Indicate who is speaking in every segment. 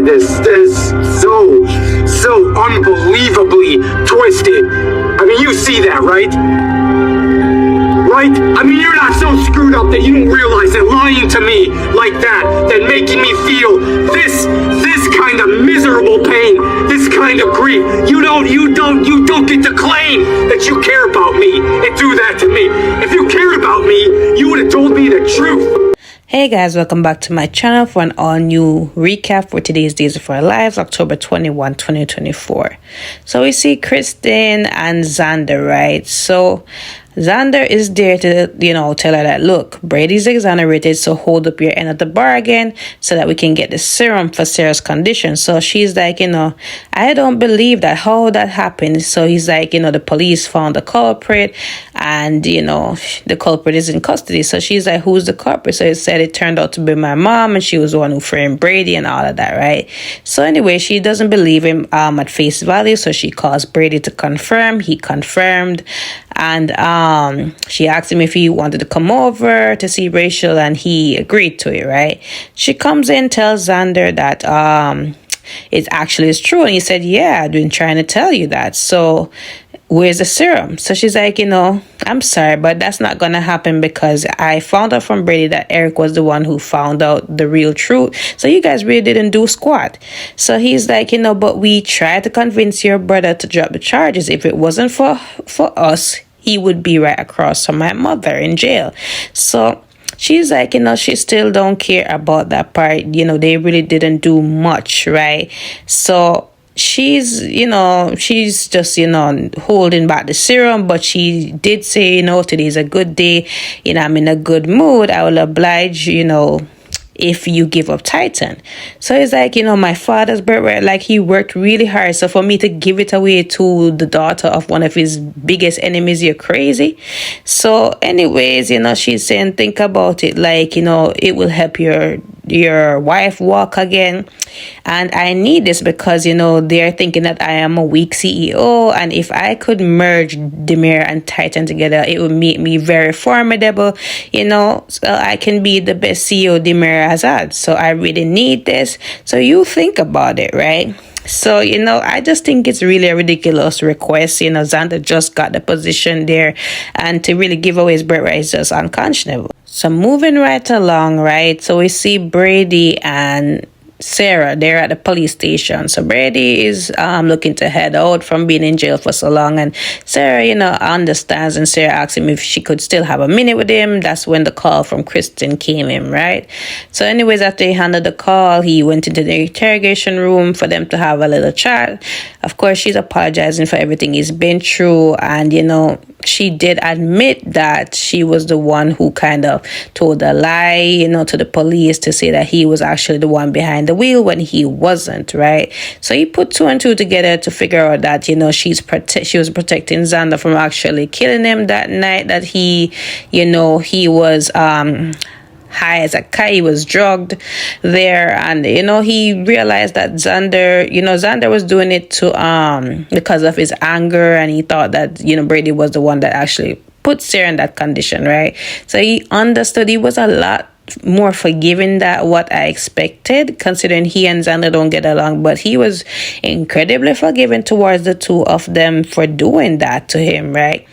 Speaker 1: this so unbelievably twisted. I mean, you see that, right? Right? I mean, you're not so screwed up that you don't realize that lying to me like that making me feel this kind of miserable pain, this kind of grief. You don't get to claim that you care about me and do that to me. If you cared about me, you would have told me the truth.
Speaker 2: Hey guys, welcome back to my channel for an all-new recap for today's Daysofourlives, October 21, 2024. So we see Christen and Xander, right? So Xander is there to, tell her that, look, Brady's exonerated, so hold up your end of the bargain so that we can get the serum for Sarah's condition. So she's like, I don't believe that, how that happened. So he's like, the police found the culprit and, the culprit is in custody. So she's like, who's the culprit? So it said it turned out to be my mom and she was the one who framed Brady and all of that, right? So anyway, she doesn't believe him at face value. So she calls Brady to confirm. He confirmed. And she asked him if he wanted to come over to see Rachel, and he agreed to it, right? She comes in, tells Xander that it actually is true. And he said, yeah, I've been trying to tell you that. So where's the serum? So she's like, I'm sorry, but that's not going to happen because I found out from Brady that Eric was the one who found out the real truth. So you guys really didn't do squat. So he's like, but we tried to convince your brother to drop the charges. If it wasn't for us, he would be right across from my mother in jail. So she's like, she still don't care about that part. They really didn't do much, right? So she's just holding back the serum, but she did say, today's a good day, I'm in a good mood, I will oblige, if you give up Titan. So it's like, my father's birthright, like he worked really hard. So for me to give it away to the daughter of one of his biggest enemies, you're crazy. So anyways, she's saying, think about it, like, it will help your wife walk again. And I need this because, they're thinking that I am a weak CEO. And if I could merge Demir and Titan together, it would make me very formidable, so I can be the best CEO Demir has had. So I really need this. So you think about it, right? So, I just think it's really a ridiculous request. Xander just got the position there, and to really give away his birthright is just unconscionable. So moving right along, right? So we see Brady and Sarah, they're at the police station. So Brady is looking to head out from being in jail for so long, and Sarah, understands, and Sarah asks him if she could still have a minute with him. That's when the call from Christen came in, right? So anyways, after he handled the call, he went into the interrogation room for them to have a little chat. Of course, she's apologizing for everything he's been through, and she did admit that she was the one who kind of told a lie, to the police to say that he was actually the one behind the wheel when he wasn't, right? So he put two and two together to figure out that, she was protecting Xander from actually killing him that night that he was high as a kite. He was drugged there, and he realized that Xander was doing it to because of his anger, and he thought that Brady was the one that actually put Sarah in that condition, right? So he understood. He was a lot more forgiving than what I expected, considering he and Xander don't get along, but he was incredibly forgiving towards the two of them for doing that to him, right?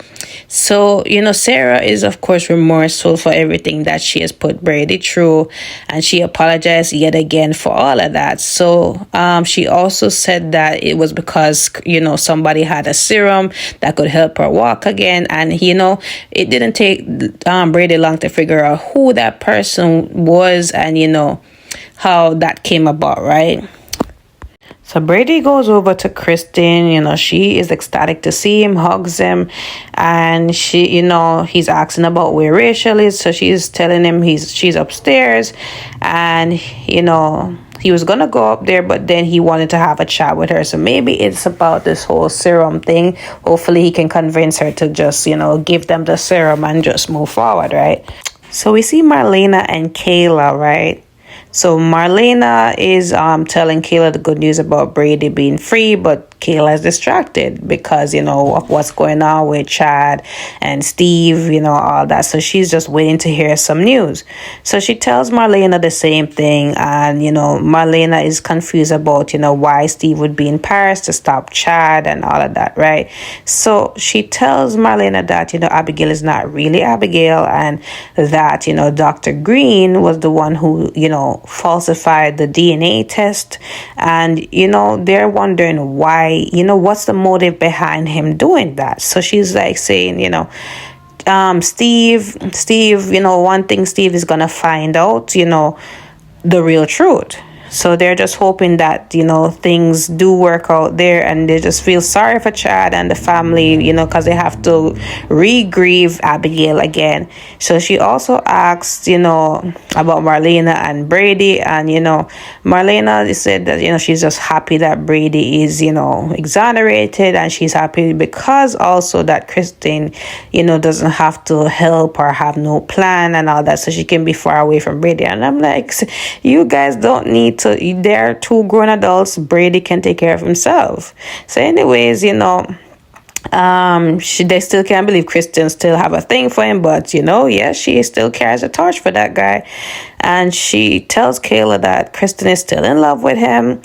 Speaker 2: So, Sarah is, of course, remorseful for everything that she has put Brady through, and she apologized yet again for all of that. So, she also said that it was because, somebody had a serum that could help her walk again, and, it didn't take Brady long to figure out who that person was and, how that came about, right? So Brady goes over to Christen, she is ecstatic to see him, hugs him, and she, he's asking about where Rachel is. So she's telling him she's upstairs, and, he was going to go up there, but then he wanted to have a chat with her. So maybe it's about this whole serum thing. Hopefully he can convince her to just, give them the serum and just move forward, right? So we see Marina and Kayla, right? So Marlena is telling Kayla the good news about Brady being free, but Kayla is distracted because, of what's going on with Chad and Steve, all that. So she's just waiting to hear some news. So she tells Marlena the same thing. And, Marlena is confused about, why Steve would be in Paris to stop Chad and all of that, right? So she tells Marlena that, Abigail is not really Abigail, and that, Dr. Green was the one who, falsified the DNA test. And, they're wondering why, what's the motive behind him doing that. So she's like saying, Steve, one thing Steve is gonna find out, the real truth. So they're just hoping that, things do work out there, and they just feel sorry for Chad and the family, because they have to re-grieve Abigail again. So she also asked, about Marlena and Brady. And, Marlena said that, she's just happy that Brady is, exonerated. And she's happy because also that Christine, doesn't have to help or have no plan and all that. So she can be far away from Brady. And I'm like, you guys don't need to, they're two grown adults. Brady can take care of himself. So anyways, they still can't believe Christian still have a thing for him, but she still carries a torch for that guy. And she tells Kayla that Christian is still in love with him,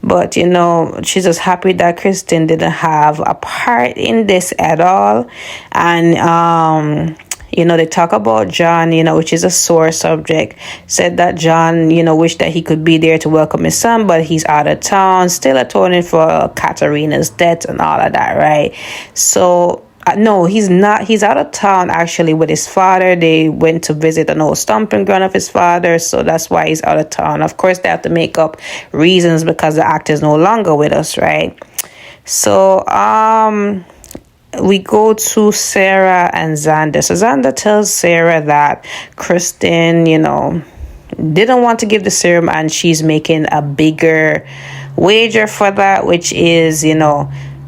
Speaker 2: but she's just happy that Christian didn't have a part in this at all. And they talk about John, which is a sore subject. Said that John, wished that he could be there to welcome his son, but he's out of town, still atoning for Katarina's death and all of that, right? So, no, he's not. He's out of town, actually, with his father. They went to visit an old stomping ground of his father, so that's why he's out of town. Of course, they have to make up reasons because the actor is no longer with us, right? So, we go to Sarah and Xander. So Xander tells Sarah that Christine, didn't want to give the serum, and she's making a bigger wager for that, which is,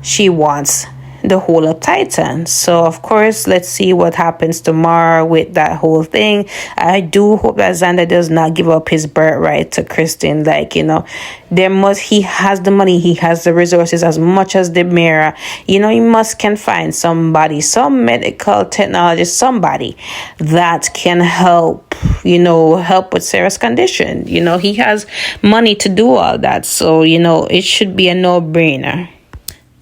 Speaker 2: she wants the whole of Titan. So of course, let's see what happens tomorrow with that whole thing. I do hope that Xander does not give up his birthright to Christine. Like, he has the money, he has the resources as much as the mirror. He can find somebody, some medical technologist, somebody that can help, help with Sarah's condition. He has money to do all that. So, it should be a no-brainer.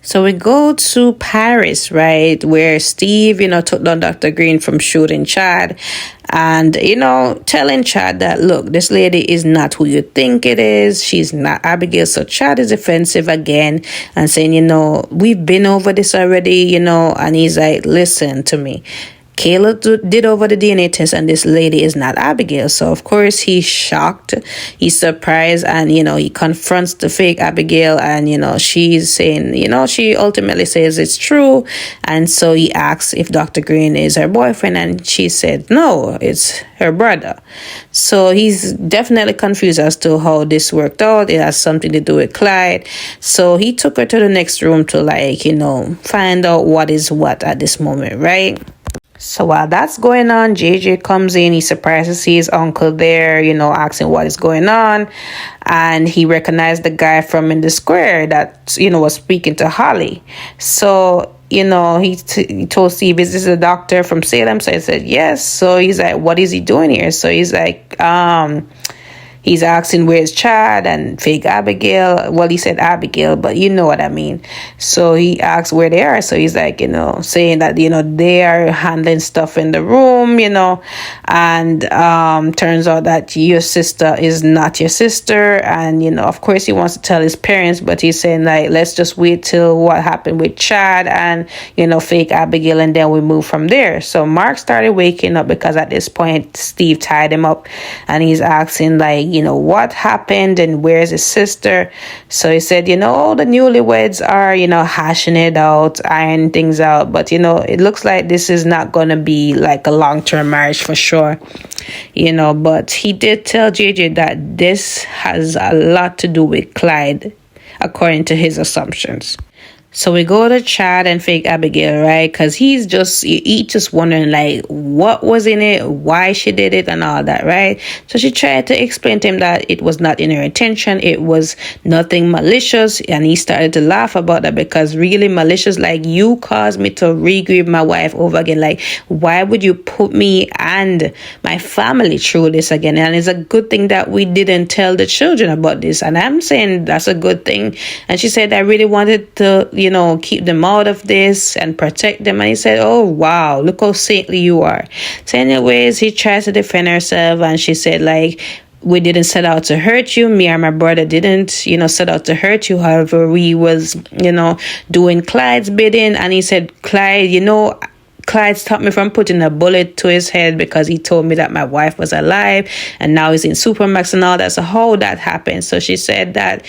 Speaker 2: So we go to Paris, right, where Steve, took down Dr. Green from shooting Chad, and, telling Chad that, look, this lady is not who you think it is. She's not Abigail. So Chad is defensive again and saying, we've been over this already, and he's like, listen to me. Kayla did over the DNA test, and this lady is not Abigail. So, of course, he's shocked. He's surprised, and, he confronts the fake Abigail, and, she's saying, she ultimately says it's true. And so he asks if Dr. Green is her boyfriend, and she said, no, it's her brother. So he's definitely confused as to how this worked out. It has something to do with Clyde. So he took her to the next room to, find out what is what at this moment, right? So while that's going on, JJ comes in. He surprises to see his uncle there, asking what is going on. And he recognized the guy from in the square that, was speaking to Holly. So, he told Steve, is this a doctor from Salem? So he said, yes. So he's like, what is he doing here? So he's like, he's asking where's Chad and fake Abigail. Well, he said Abigail, but you know what I mean. So he asks where they are. So he's like, saying that, they are handling stuff in the room, and turns out that your sister is not your sister. And, of course, he wants to tell his parents, but he's saying, like, let's just wait till what happened with Chad and, fake Abigail, and then we move from there. So Mark started waking up because at this point, Steve tied him up, and he's asking, like, what happened and where's his sister. So he said, all the newlyweds are, hashing it out, ironing things out. But, it looks like this is not going to be like a long-term marriage for sure. But he did tell JJ that this has a lot to do with Clyde, according to his assumptions. So we go to Chad and fake Abigail, right? Because he just wondering like what was in it, why she did it, and all that, right? So she tried to explain to him that it was not in her intention, it was nothing malicious, and he started to laugh about that because really malicious, like you caused me to re-grieve my wife over again. Like, why would you put me and my family through this again? And it's a good thing that we didn't tell the children about this, and I'm saying that's a good thing. And she said, I really wanted to, keep them out of this and protect them. And he said, oh, wow, look how saintly you are. So anyways, he tries to defend herself, and she said, like, we didn't set out to hurt you. Me and my brother didn't, set out to hurt you. However, we was, doing Clyde's bidding. And he said, Clyde stopped me from putting a bullet to his head because he told me that my wife was alive and now he's in Supermax and all that. So how that happened? So she said that,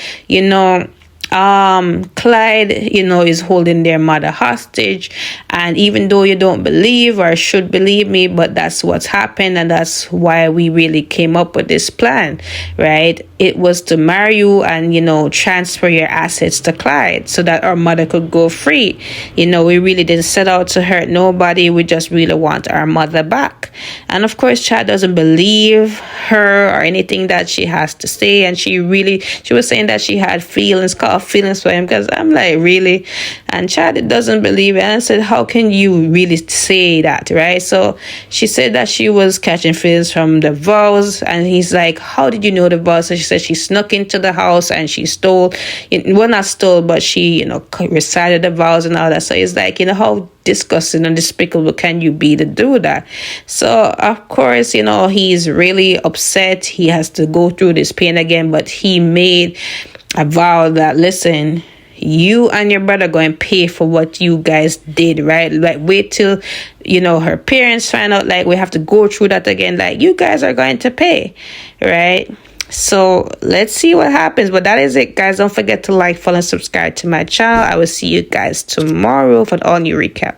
Speaker 2: Clyde, is holding their mother hostage, and even though you don't believe or should believe me, but that's what's happened, and that's why we really came up with this plan, right? It was to marry you and transfer your assets to Clyde so that our mother could go free. We really didn't set out to hurt nobody. We just really want our mother back. And of course, Chad doesn't believe her or anything that she has to say, and she was saying that she had feelings for him, because I'm like, really? And Chad doesn't believe it. And I said, how can you really say that, right? So she said that she was catching feelings from the vows, and he's like, how did you know the vows? So she said she snuck into the house and she stole, well, not stole, but she recited the vows and all that. So it's like, how disgusting and despicable can you be to do that? So of course, he's really upset. He has to go through this pain again, but he made a vow that, listen, you and your brother going to pay for what you guys did, right? Like, wait till her parents find out, like, we have to go through that again. Like, you guys are going to pay, right? So let's see what happens. But that is it, guys. Don't forget to like, follow, and subscribe to my channel. I will see you guys tomorrow for an all new recap.